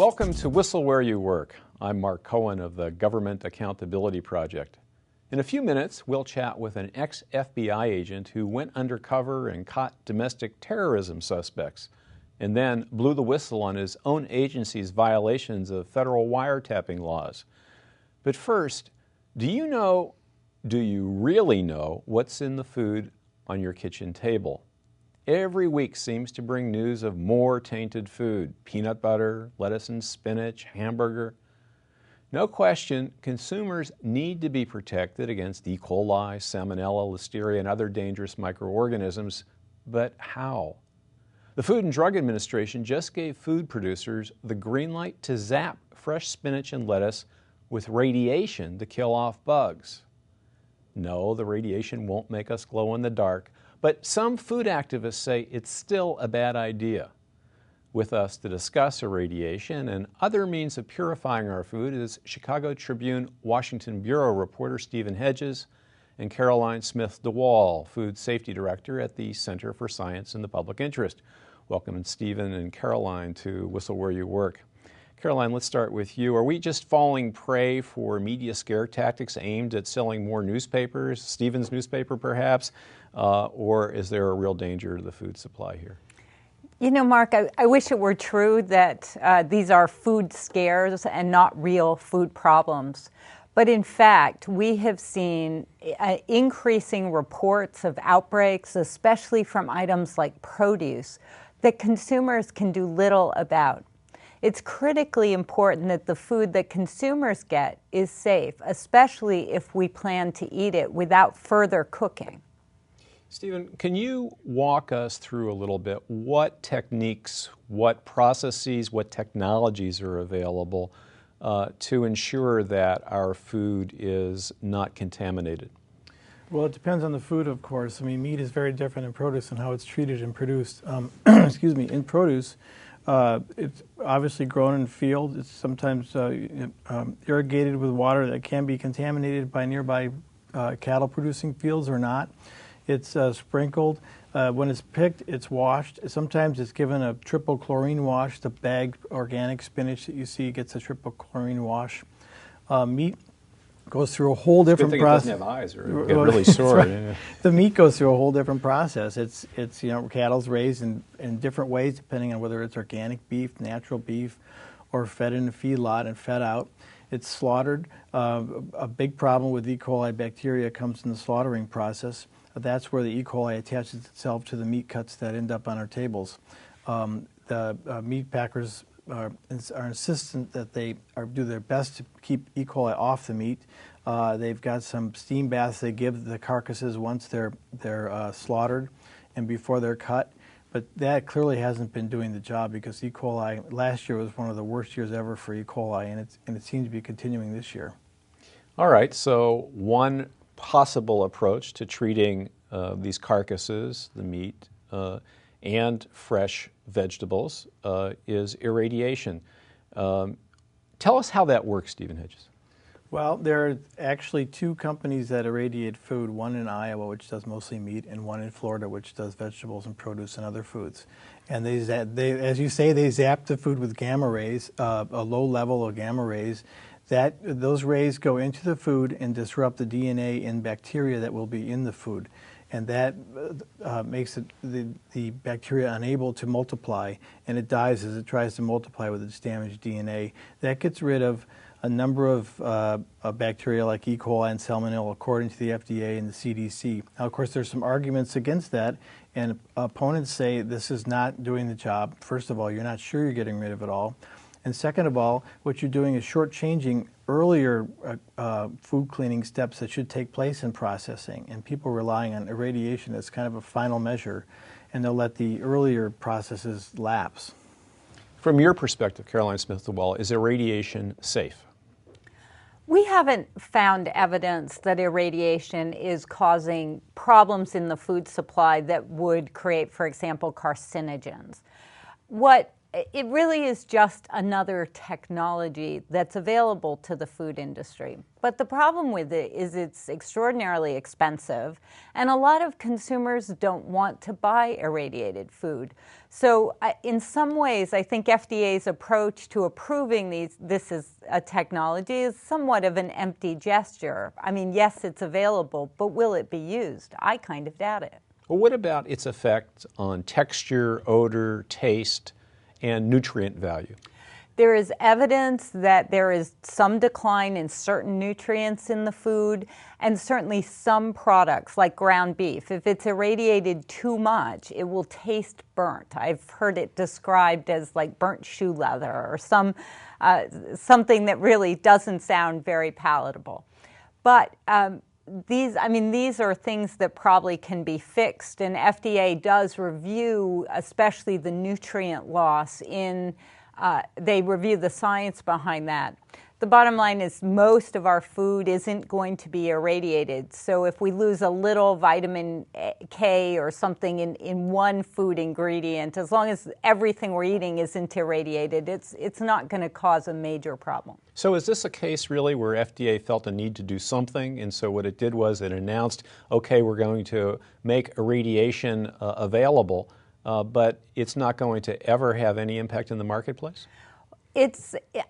Welcome to Whistle Where You Work. I'm Mark Cohen of the Government Accountability Project. In a few minutes, we'll chat with an ex-FBI agent who went undercover and caught domestic terrorism suspects and then blew the whistle on his own agency's violations of federal wiretapping laws. But first, do you really know what's in the food on your kitchen table? Every week seems to bring news of more tainted food: peanut butter, lettuce and spinach, hamburger. No question, consumers need to be protected against E. coli, salmonella, listeria, and other dangerous microorganisms. But how? The Food and Drug Administration just gave food producers the green light to zap fresh spinach and lettuce with radiation to kill off bugs. No, the radiation won't make us glow in the dark, but some food activists say it's still a bad idea. With us to discuss irradiation and other means of purifying our food is Chicago Tribune Washington Bureau reporter Steven Hedges and Caroline Smith DeWaal, Food Safety Director at the Center for Science in the Public Interest. Welcome, Steven and Caroline, to Whistle Where You Work. Caroline, let's start with you. Are we just falling prey for media scare tactics aimed at selling more newspapers, Steven's newspaper perhaps, or is there a real danger to the food supply here? You know, Mark, I wish it were true that these are food scares and not real food problems. But in fact, we have seen increasing reports of outbreaks, especially from items like produce, that consumers can do little about. It's critically important that the food that consumers get is safe, especially if we plan to eat it without further cooking. Steven, can you walk us through a little bit what techniques, what processes, what technologies are available to ensure that our food is not contaminated? Well, it depends on the food, of course. I mean, meat is very different in produce and how it's treated and produced. Excuse me, in produce, it's obviously grown in field. It's sometimes irrigated with water that can be contaminated by nearby cattle producing fields or not. It's sprinkled. When it's picked, it's washed. Sometimes it's given a triple chlorine wash. The bagged organic spinach that you see gets a triple chlorine wash. Meat goes through a whole different process. It doesn't have eyes or get really sore. Right. Yeah. The meat goes through a whole different process. It's cattle's raised in different ways depending on whether it's organic beef, natural beef, or fed in a feedlot and fed out. It's slaughtered. A big problem with E. coli bacteria comes in the slaughtering process. That's where the E. coli attaches itself to the meat cuts that end up on our tables. The meat packers are insistent that they do their best to keep E. coli off the meat. They've got some steam baths they give the carcasses once they're slaughtered and before they're cut. But that clearly hasn't been doing the job because E. coli last year was one of the worst years ever for E. coli, and it seems to be continuing this year. All right, so one possible approach to treating these carcasses, the meat, and fresh vegetables is irradiation. Tell us how that works, Steven Hedges. Well, there are actually two companies that irradiate food, one in Iowa, which does mostly meat, and one in Florida, which does vegetables and produce and other foods. And they as you say, they zap the food with gamma rays, a low level of gamma rays. Those rays go into the food and disrupt the DNA in bacteria that will be in the food. And that makes the bacteria unable to multiply, and it dies as it tries to multiply with its damaged DNA. That gets rid of a number of bacteria like E. coli and salmonella, according to the FDA and the CDC. Now, of course, there's some arguments against that, and opponents say this is not doing the job. First of all, you're not sure you're getting rid of it all. And second of all, what you're doing is shortchanging earlier food cleaning steps that should take place in processing. And people relying on irradiation as kind of a final measure, and they'll let the earlier processes lapse. From your perspective, Caroline Smith DeWaal, is irradiation safe? We haven't found evidence that irradiation is causing problems in the food supply that would create, for example, carcinogens. What It really is just another technology that's available to the food industry. But the problem with it is it's extraordinarily expensive, and a lot of consumers don't want to buy irradiated food. So in some ways, I think FDA's approach to approving this as a technology is somewhat of an empty gesture. I mean, yes, it's available, but will it be used? I kind of doubt it. Well, what about its effect on texture, odor, taste, and nutrient value? There is evidence that there is some decline in certain nutrients in the food, and certainly some products like ground beef. If it's irradiated too much, it will taste burnt. I've heard it described as like burnt shoe leather or something that really doesn't sound very palatable. But these are things that probably can be fixed, and FDA does review, especially the nutrient loss they review the science behind that. The bottom line is most of our food isn't going to be irradiated. So if we lose a little vitamin K or something in one food ingredient, as long as everything we're eating isn't irradiated, it's not going to cause a major problem. So is this a case really where FDA felt a need to do something, and so what it did was it announced, okay, we're going to make irradiation available, but it's not going to ever have any impact in the marketplace?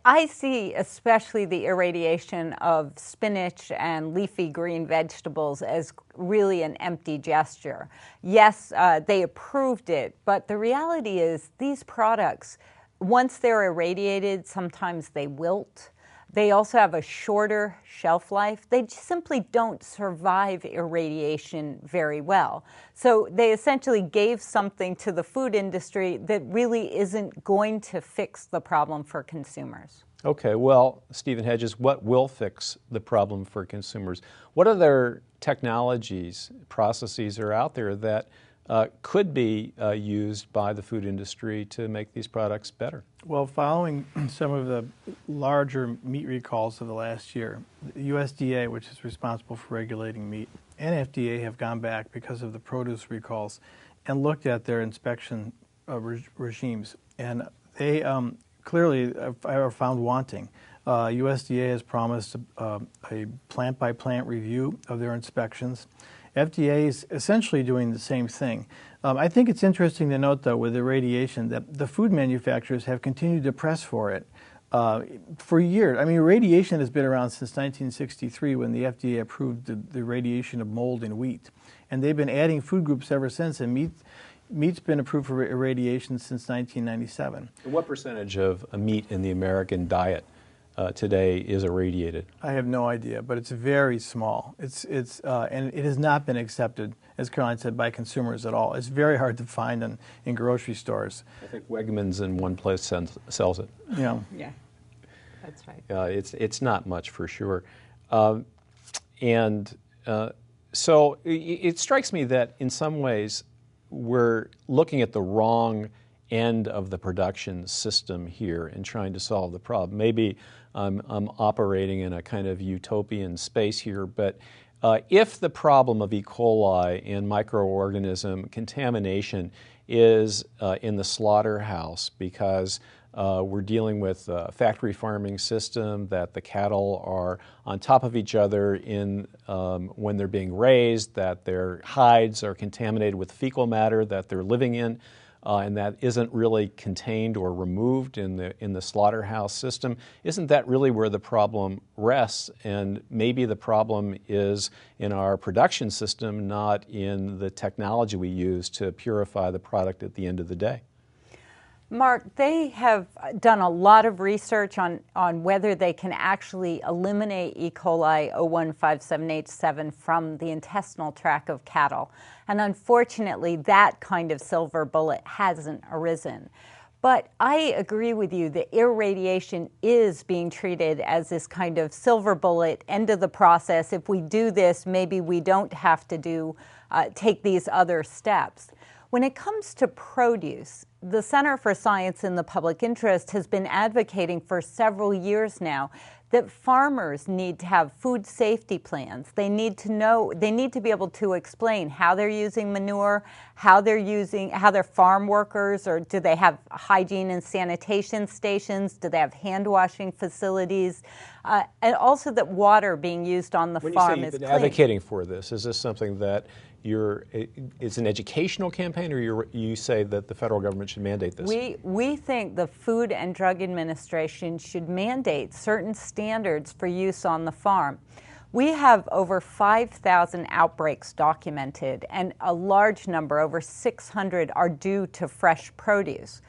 I see especially the irradiation of spinach and leafy green vegetables as really an empty gesture. Yes, they approved it, but the reality is these products, once they're irradiated, sometimes they wilt. They also have a shorter shelf life. They simply don't survive irradiation very well. So they essentially gave something to the food industry that really isn't going to fix the problem for consumers. Okay, well, Steven Hedges, what will fix the problem for consumers? What other technologies, processes are out there that could be used by the food industry to make these products better? Well, following some of the larger meat recalls of the last year, the USDA, which is responsible for regulating meat, and FDA have gone back because of the produce recalls and looked at their inspection regimes. And they clearly are found wanting. USDA has promised a plant-by-plant review of their inspections. FDA is essentially doing the same thing. I think it's interesting to note, though, with irradiation that the food manufacturers have continued to press for it for years. I mean, irradiation has been around since 1963 when the FDA approved the irradiation of mold in wheat. And they've been adding food groups ever since, and meat's been approved for irradiation since 1997. What percentage of meat in the American diet today is irradiated? I have no idea, but it's very small. And it has not been accepted, as Caroline said, by consumers at all. It's very hard to find in grocery stores. I think Wegmans in one place sells it. Yeah. Yeah, that's right. It's not much for sure. So it strikes me that in some ways we're looking at the wrong end of the production system here and trying to solve the problem. Maybe I'm operating in a kind of utopian space here, but if the problem of E. coli and microorganism contamination is in the slaughterhouse because we're dealing with a factory farming system, that the cattle are on top of each other when they're being raised, that their hides are contaminated with fecal matter that they're living in, and that isn't really contained or removed in the slaughterhouse system, isn't that really where the problem rests? And maybe the problem is in our production system, not in the technology we use to purify the product at the end of the day. Mark, they have done a lot of research on whether they can actually eliminate E. coli 0157H7 from the intestinal tract of cattle. And unfortunately, that kind of silver bullet hasn't arisen. But I agree with you that irradiation is being treated as this kind of silver bullet, end of the process. If we do this, maybe we don't have to take these other steps. When it comes to produce, the Center for Science in the Public Interest has been advocating for several years now that farmers need to have food safety plans. They need to be able to explain how they're using manure, how their farm workers, or do they have hygiene and sanitation stations? Do they have hand washing facilities? And also that water being used on the farm is clean. When you say you've been advocating for this, is this something that it's an educational campaign, or you say that the federal government should mandate this? We think the Food and Drug Administration should mandate certain standards for use on the farm. We have over 5,000 outbreaks documented, and a large number, over 600, are due to fresh produce.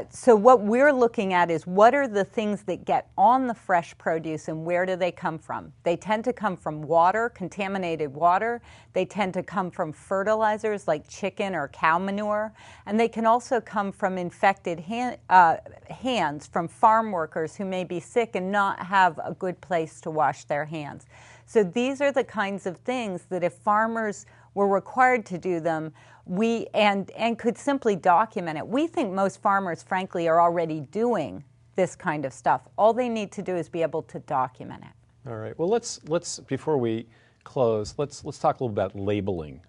So what we're looking at is what are the things that get on the fresh produce and where do they come from? They tend to come from water, contaminated water. They tend to come from fertilizers like chicken or cow manure. And they can also come from infected hands from farm workers who may be sick and not have a good place to wash their hands. So these are the kinds of things that if farmers were required to do them, and could simply document it. We think most farmers, frankly, are already doing this kind of stuff. All they need to do is be able to document it. All right. Well, let's before we close, let's talk a little about labeling,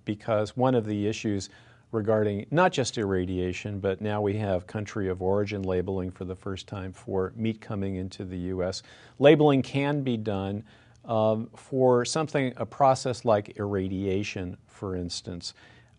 because one of the issues regarding not just irradiation, but now we have country of origin labeling for the first time for meat coming into the U.S. Labeling can be done for a process like irradiation, for instance.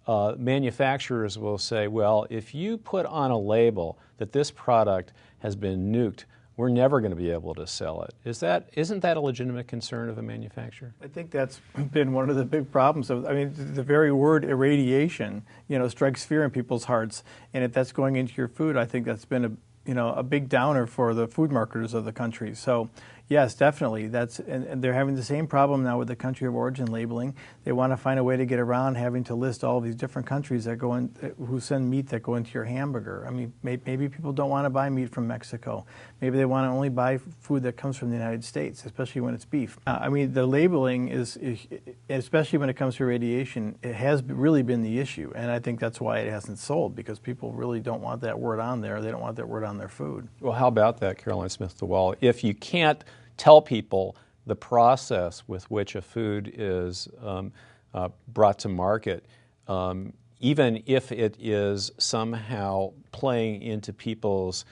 Manufacturers will say, well, if you put on a label that this product has been nuked, we're never going to be able to sell it. Isn't that a legitimate concern of a manufacturer? I think that's been one of the big problems. The very word irradiation, strikes fear in people's hearts. And if that's going into your food, I think that's been a big downer for the food marketers of the country. So yes, definitely. And they're having the same problem now with the country of origin labeling. They want to find a way to get around having to list all these different countries that go in, who send meat that go into your hamburger. I mean, maybe people don't want to buy meat from Mexico. Maybe they want to only buy food that comes from the United States, especially when it's beef. The labeling is, especially when it comes to irradiation, it has really been the issue. And I think that's why it hasn't sold, because people really don't want that word on there. They don't want that word on their food. Well, how about that, Caroline Smith DeWaal? If you can't tell people the process with which a food is brought to market, even if it is somehow playing into people's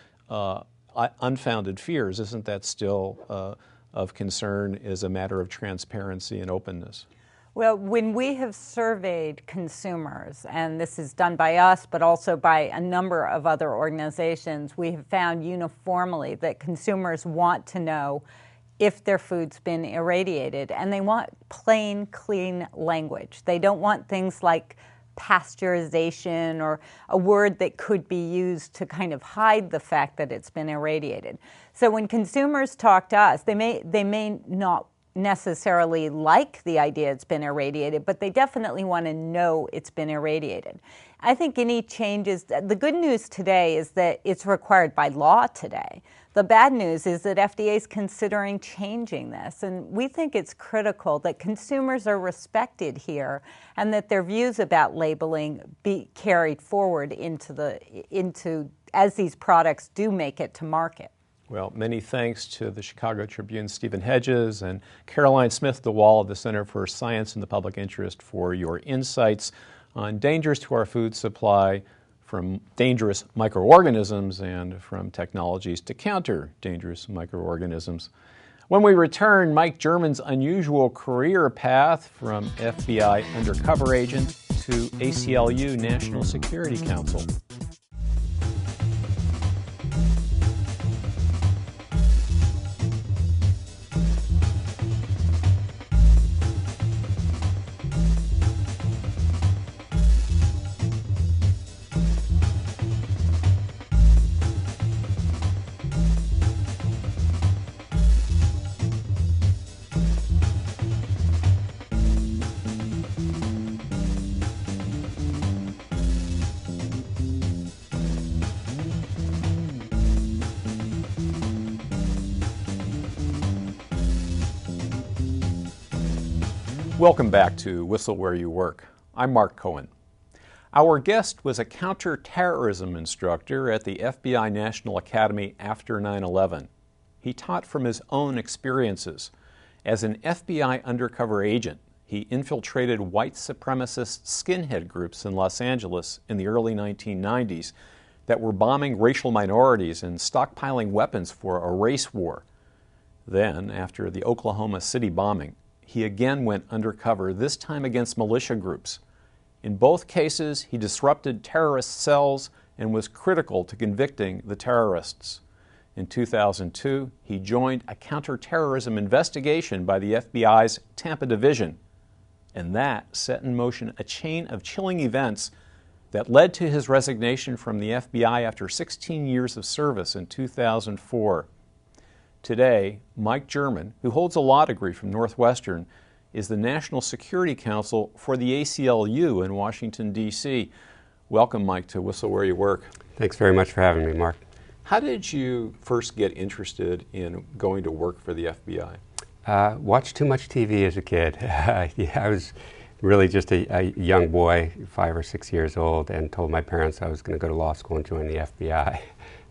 unfounded fears, isn't that still of concern as a matter of transparency and openness? Well, when we have surveyed consumers, and this is done by us, but also by a number of other organizations, we have found uniformly that consumers want to know if their food's been irradiated, and they want plain, clean language. They don't want things like pasteurization or a word that could be used to kind of hide the fact that it's been irradiated. So when consumers talk to us, they may not necessarily like the idea it's been irradiated, but they definitely want to know it's been irradiated. I think any changes, the good news today is that it's required by law today. The bad news is that FDA is considering changing this, and we think it's critical that consumers are respected here and that their views about labeling be carried forward into as these products do make it to market. Well, many thanks to the Chicago Tribune's Steven Hedges and Caroline Smith DeWaal of the Center for Science in the Public Interest for your insights on dangers to our food supply, from dangerous microorganisms and from technologies to counter dangerous microorganisms. When we return, Mike German's unusual career path from FBI undercover agent to ACLU National Security Counsel. Welcome back to Whistle Where You Work. I'm Mark Cohen. Our guest was a counter-terrorism instructor at the FBI National Academy after 9/11. He taught from his own experiences. As an FBI undercover agent, he infiltrated white supremacist skinhead groups in Los Angeles in the early 1990s that were bombing racial minorities and stockpiling weapons for a race war. Then, after the Oklahoma City bombing, he again went undercover, this time against militia groups. In both cases, he disrupted terrorist cells and was critical to convicting the terrorists. In 2002, he joined a counter-terrorism investigation by the FBI's Tampa Division, and that set in motion a chain of chilling events that led to his resignation from the FBI after 16 years of service in 2004. Today, Mike German, who holds a law degree from Northwestern, is the National Security Counsel for the ACLU in Washington, D.C. Welcome, Mike, to Whistle Where You Work. Thanks very much for having me, Mark. How did you first get interested in going to work for the FBI? Watched too much TV as a kid. I was really just a young boy, 5 or 6 years old, and told my parents I was going to go to law school and join the FBI.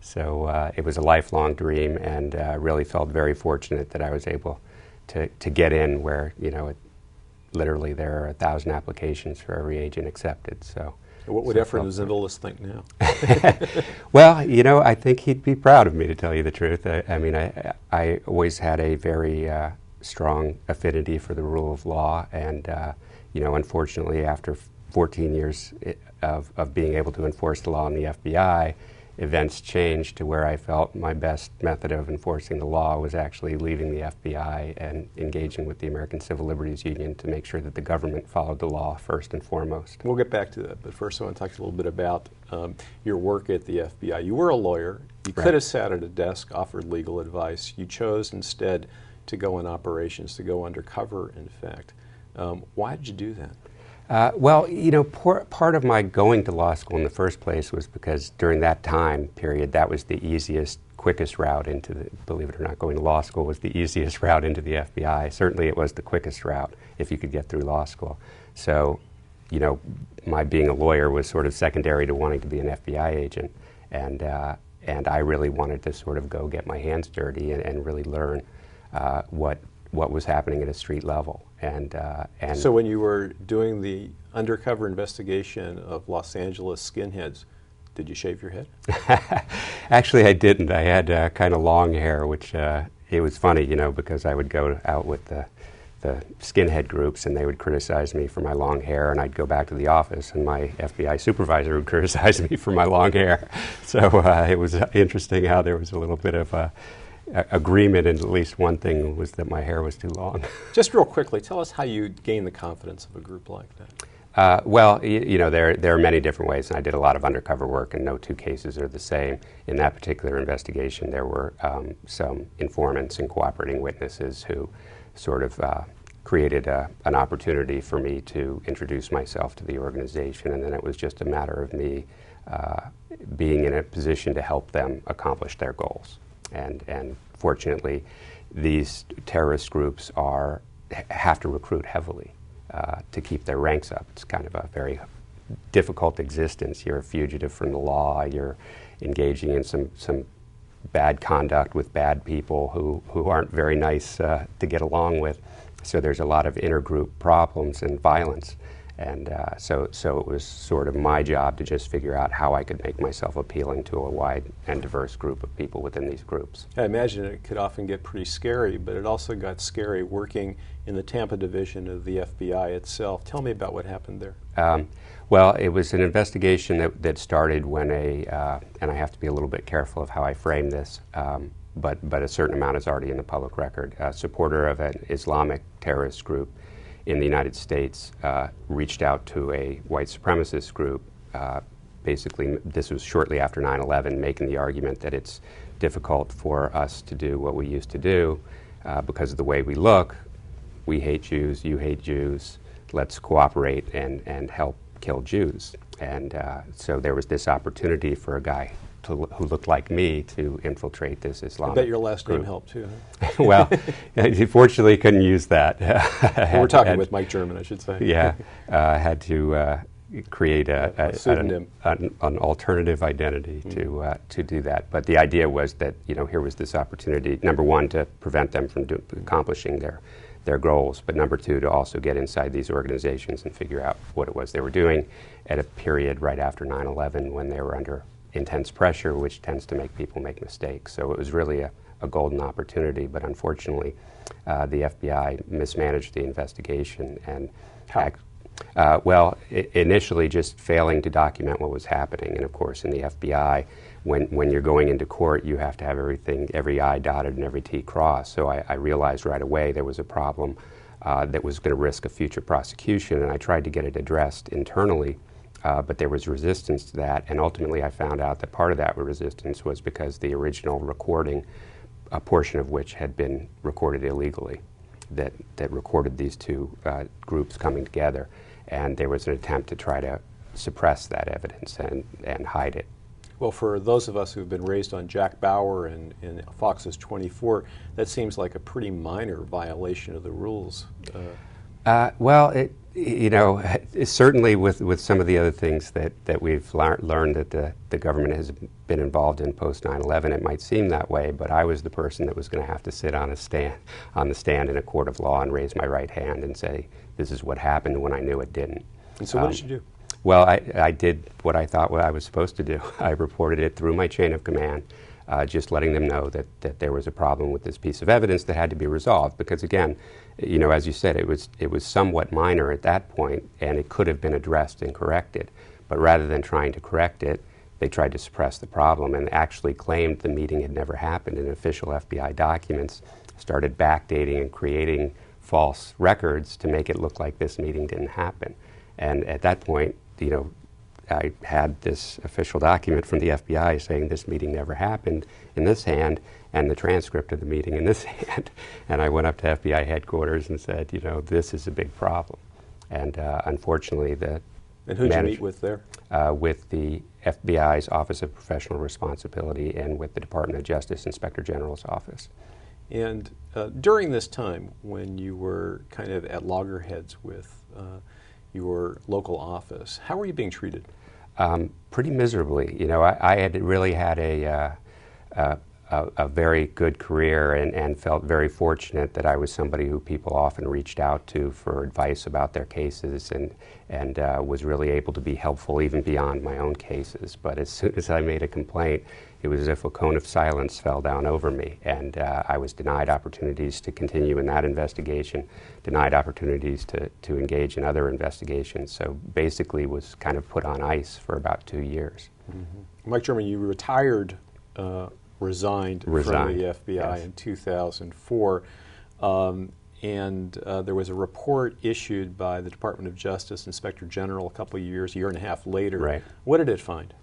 So it was a lifelong dream, and really felt very fortunate that I was able to get in where, literally there are 1,000 applications for every agent accepted. So, what would Efren Zimbalist think now? Well, I think he'd be proud of me, to tell you the truth. I always had a very strong affinity for the rule of law, and unfortunately, after 14 years of being able to enforce the law in the FBI, events changed to where I felt my best method of enforcing the law was actually leaving the FBI and engaging with the American Civil Liberties Union to make sure that the government followed the law first and foremost. We'll get back to that, but first I want to talk a little bit about your work at the FBI. You were a lawyer. You could have sat at a desk, offered legal advice. You chose instead to go in operations, to go undercover, in fact. Why did you do that? Part of my going to law school in the first place was because during that time period, that was the easiest, quickest route into believe it or not, going to law school was the easiest route into the FBI. Certainly it was the quickest route if you could get through law school. So, my being a lawyer was sort of secondary to wanting to be an FBI agent. And I really wanted to sort of go get my hands dirty and really learn what was happening at a street level. And so when you were doing the undercover investigation of Los Angeles skinheads, did you shave your head? Actually, I didn't. I had kind of long hair, which it was funny, because I would go out with the skinhead groups and they would criticize me for my long hair, and I'd go back to the office and my FBI supervisor would criticize me for my long hair. So it was interesting how there was a little bit of agreement, and at least one thing was that my hair was too long. Just real quickly, tell us how you gain the confidence of a group like that. There are many different ways, and I did a lot of undercover work, and no two cases are the same. In that particular investigation, there were some informants and cooperating witnesses who sort of created an opportunity for me to introduce myself to the organization, and then it was just a matter of me being in a position to help them accomplish their goals. And fortunately, these terrorist groups have to recruit heavily to keep their ranks up. It's kind of a very difficult existence. You're a fugitive from the law. You're engaging in some bad conduct with bad people who aren't very nice to get along with. So there's a lot of intergroup problems and violence. And so it was sort of my job to just figure out how I could make myself appealing to a wide and diverse group of people within these groups. I imagine it could often get pretty scary, but it also got scary working in the Tampa Division of the FBI itself. Tell me about what happened there. Well, it was an investigation that started when and I have to be a little bit careful of how I frame this, but a certain amount is already in the public record. A supporter of an Islamic terrorist group in the United States reached out to a white supremacist group. Basically, this was shortly after 9/11, making the argument that it's difficult for us to do what we used to do because of the way we look. We hate Jews, you hate Jews, let's cooperate and help kill Jews. And so there was this opportunity for a guy who looked like me to infiltrate this Islamic I bet your last group. name helped too. Huh? Well, fortunately couldn't use that. We're talking with Mike German, I should say. Yeah, had to create a pseudonym, an alternative identity to do that. But the idea was that here was this opportunity, number one, to prevent them from accomplishing their goals, but number two, to also get inside these organizations and figure out what it was they were doing at a period right after 9/11 when they were under intense pressure, which tends to make people make mistakes. So it was really a golden opportunity, but unfortunately, the FBI mismanaged the investigation and initially just failing to document what was happening. And of course, in the FBI, when you're going into court, you have to have every I dotted and every T crossed. So I realized right away there was a problem that was going to risk a future prosecution, and I tried to get it addressed internally, but there was resistance to that. And ultimately, I found out that part of that resistance was because the original recording, a portion of which had been recorded illegally, that recorded these two groups coming together, and there was an attempt to try to suppress that evidence and hide it. Well, for those of us who've been raised on Jack Bauer and Fox's 24, that seems like a pretty minor violation of the rules. Certainly with some of the other things that we've learned that the government has been involved in post 9/11, it might seem that way, but I was the person that was going to have to sit on the stand in a court of law and raise my right hand and say, this is what happened, when I knew it didn't. And so what did you do? Well, I did what I thought I was supposed to do. I reported it through my chain of command, just letting them know that there was a problem with this piece of evidence that had to be resolved. Because again, as you said, it was somewhat minor at that point, and it could have been addressed and corrected. But rather than trying to correct it, they tried to suppress the problem and actually claimed the meeting had never happened. And official FBI documents started backdating and creating false records to make it look like this meeting didn't happen. And at that point, I had this official document from the FBI saying this meeting never happened in this hand, and the transcript of the meeting in this hand. And I went up to FBI headquarters and said, this is a big problem. And unfortunately, And who did you meet with there? With the FBI's Office of Professional Responsibility and with the Department of Justice Inspector General's office. And during this time, when you were kind of at loggerheads with your local office, how were you being treated? Pretty miserably. I had really had a very good career and felt very fortunate that I was somebody who people often reached out to for advice about their cases and was really able to be helpful even beyond my own cases. But as soon as I made a complaint, it was as if a cone of silence fell down over me, and I was denied opportunities to continue in that investigation, denied opportunities to engage in other investigations. So basically was kind of put on ice for about 2 years. Mm-hmm. Mike German, you resigned from the FBI yes. in 2004, and there was a report issued by the Department of Justice Inspector General a year and a half later. Right. What did it find?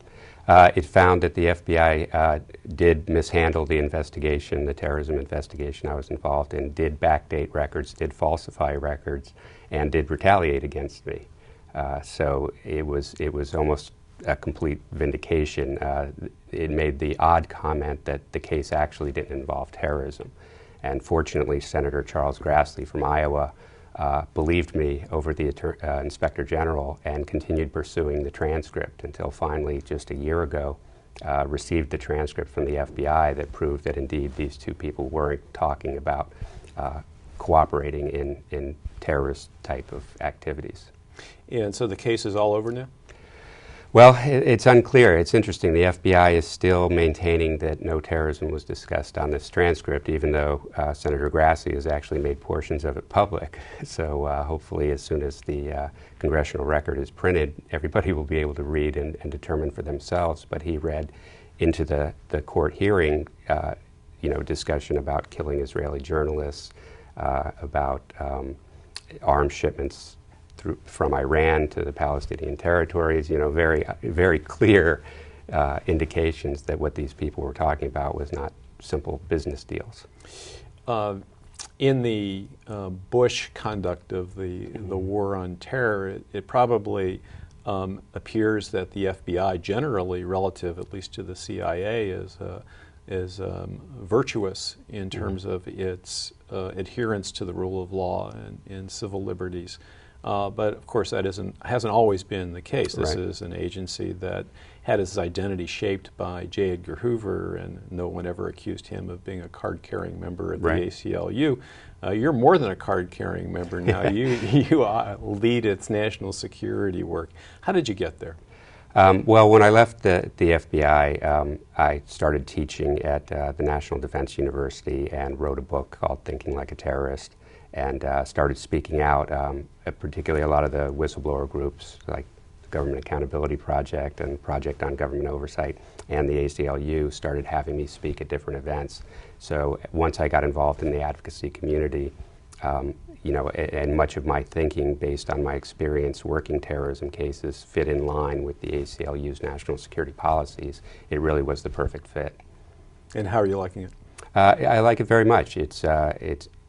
It found that the FBI did mishandle the investigation, the terrorism investigation I was involved in, did backdate records, did falsify records, and did retaliate against me. So it was almost a complete vindication. It made the odd comment that the case actually didn't involve terrorism. And fortunately, Senator Charles Grassley from Iowa believed me over the Inspector General and continued pursuing the transcript until finally, just a year ago, received the transcript from the FBI that proved that indeed these two people weren't talking about cooperating in terrorist type of activities. And so the case is all over now? Well, it's unclear. It's interesting. The FBI is still maintaining that no terrorism was discussed on this transcript, even though Senator Grassley has actually made portions of it public. So hopefully as soon as the congressional record is printed, everybody will be able to read and determine for themselves. But he read into the court hearing, discussion about killing Israeli journalists, about arms shipments from Iran to the Palestinian territories, very, very clear indications that what these people were talking about was not simple business deals. In the Bush conduct of the war on terror, it probably appears that the FBI generally, relative at least to the CIA, is virtuous in terms of its adherence to the rule of law and civil liberties. But of course, that hasn't always been the case. This Right. is an agency that had its identity shaped by J. Edgar Hoover, and no one ever accused him of being a card-carrying member at Right. the ACLU. You're more than a card-carrying member now. You lead its national security work. How did you get there? Well, when I left the FBI, I started teaching at the National Defense University and wrote a book called Thinking Like a Terrorist, and started speaking out, particularly a lot of the whistleblower groups like the Government Accountability Project and Project on Government Oversight and the ACLU started having me speak at different events. So once I got involved in the advocacy community, you know, and much of my thinking based on my experience working terrorism cases fit in line with the ACLU's national security policies, it really was the perfect fit. And how are you liking it? I like it very much.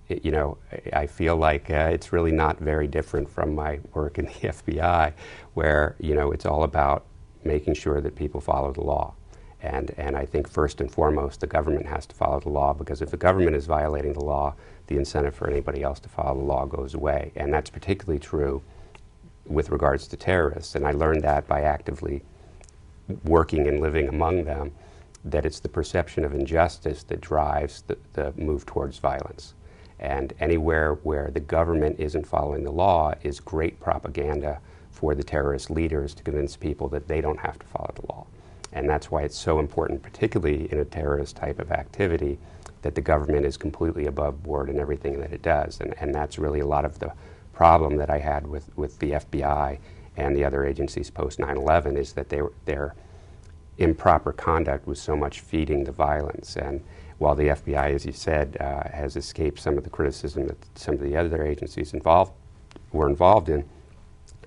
You know, I feel like it's really not very different from my work in the FBI, where, you know, it's all about making sure that people follow the law. And I think first and foremost, the government has to follow the law, because if the government is violating the law, the incentive for anybody else to follow the law goes away. And that's particularly true with regards to terrorists. And I learned that by actively working and living among them, that it's the perception of injustice that drives the move towards violence. And anywhere where the government isn't following the law is great propaganda for the terrorist leaders to convince people that they don't have to follow the law. And that's why it's so important, particularly in a terrorist type of activity, that the government is completely above board in everything that it does. And that's really a lot of the problem that I had with the FBI and the other agencies post 9/11, is that their improper conduct was so much feeding the violence. And while the FBI, as you said, has escaped some of the criticism that some of the other agencies were involved in,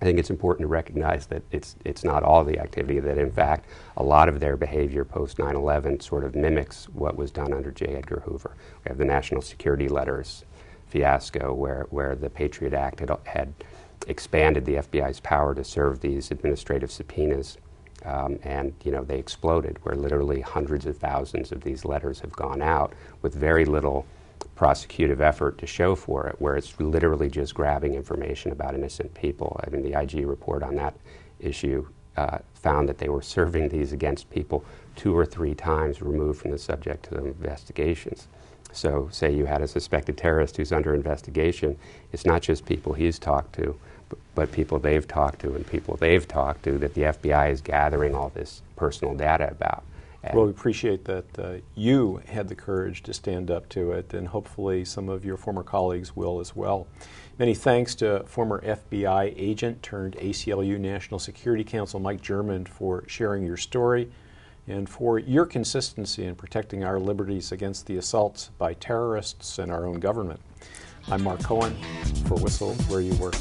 I think it's important to recognize that it's not all the activity, that in fact a lot of their behavior post 9/11 sort of mimics what was done under J. Edgar Hoover. We have the National Security Letters fiasco where the Patriot Act had expanded the FBI's power to serve these administrative subpoenas, and you know, they exploded, where literally hundreds of thousands of these letters have gone out with very little prosecutive effort to show for it, where it's literally just grabbing information about innocent people. I mean, the IG report on that issue found that they were serving these against people 2 or 3 times removed from the subject to the investigations. So say you had a suspected terrorist who's under investigation, it's not just people he's talked to, but people they've talked to and people they've talked to that the FBI is gathering all this personal data about. Well, we appreciate that you had the courage to stand up to it, and hopefully some of your former colleagues will as well. Many thanks to former FBI agent turned ACLU National Security Counsel Mike German for sharing your story and for your consistency in protecting our liberties against the assaults by terrorists and our own government. I'm Mark Cohen for Whistle Where You Work.